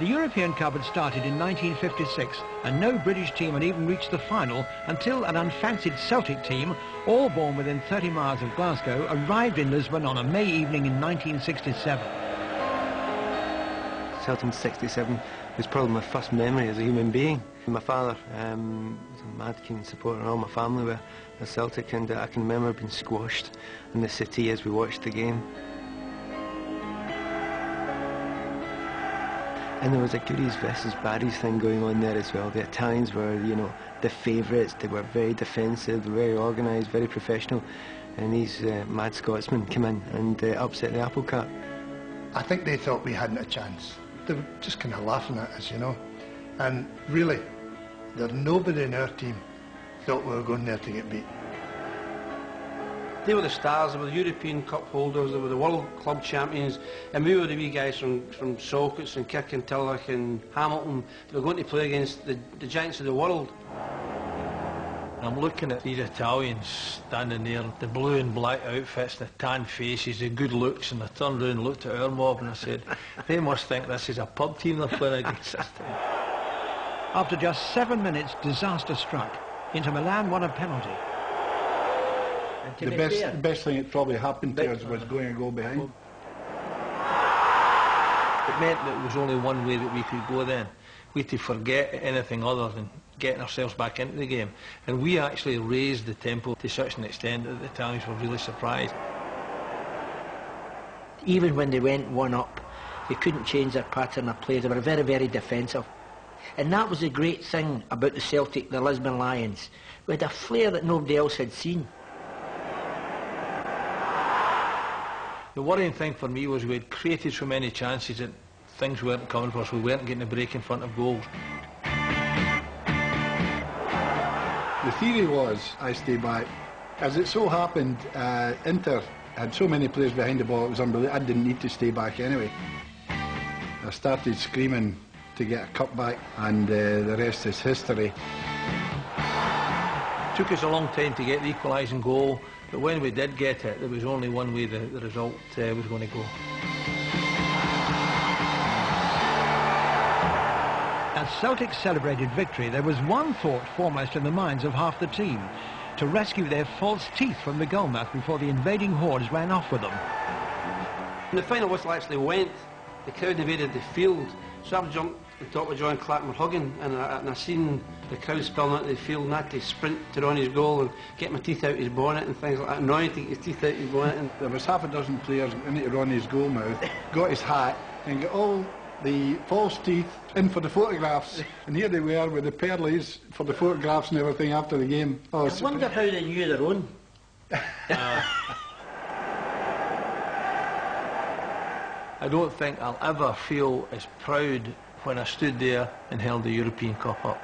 The European Cup had started in 1956 and no British team had even reached the final until an unfancied Celtic team, all born within 30 miles of Glasgow, arrived in Lisbon on a May evening in 1967. Celtic 67 was probably my first memory as a human being. My father was a mad keen supporter and all my family were Celtic, and I can remember being squashed in the city as we watched the game. And there was a goodies versus baddies thing going on there as well. The Italians were, you know, the favourites. They were very defensive, very organised, very professional. And these mad Scotsmen came in and upset the apple cart. I think they thought we hadn't a chance. They were just kind of laughing at us, you know. And really, there's nobody in our team thought we were going there to get beat. They were the stars, they were the European Cup holders, they were the World Club champions, and we were the wee guys from Celtic and Kirkintilloch and Hamilton. They were going to play against the giants of the world. I'm looking at these Italians standing there, the blue and black outfits, the tan faces, the good looks, and I turned around and looked at our mob and I said, they must think this is a pub team they're playing against this time. After just 7 minutes, disaster struck. Inter Milan won a penalty. The best thing that probably happened to us was going a goal behind. It meant that there was only one way that we could go then. We had to forget anything other than getting ourselves back into the game. And we actually raised the tempo to such an extent that the Italians were really surprised. Even when they went one up, they couldn't change their pattern of play. They were very, very defensive. And that was the great thing about the Celtic, the Lisbon Lions. We had a flair that nobody else had seen. The worrying thing for me was we had created so many chances that things weren't coming for us. We weren't getting a break in front of goals. The theory was, I stay back. As it so happened, Inter had so many players behind the ball, it was unbelievable. I didn't need to stay back anyway. I started screaming to get a cup back, and the rest is history. It took us a long time to get the equalising goal, but when we did get it, there was only one way the result was going to go. As Celtic celebrated victory, there was one thought foremost in the minds of half the team: to rescue their false teeth from the goalmouth before the invading hordes ran off with them. When the final whistle actually went, the crowd invaded the field, so I jumped on top of John Clark, we're hugging, and I seen the crowd spilling out the field, and I had to sprint to Ronnie's goal and get my teeth out his bonnet and things like that, and Ronnie to get his teeth out his bonnet. And there was half a dozen players into Ronnie's goal mouth, got his hat, and got all the false teeth in for the photographs, and here they were with the pearlies for the photographs and everything after the game. Oh, I wonder how they knew their own. I don't think I'll ever feel as proud when I stood there and held the European Cup up.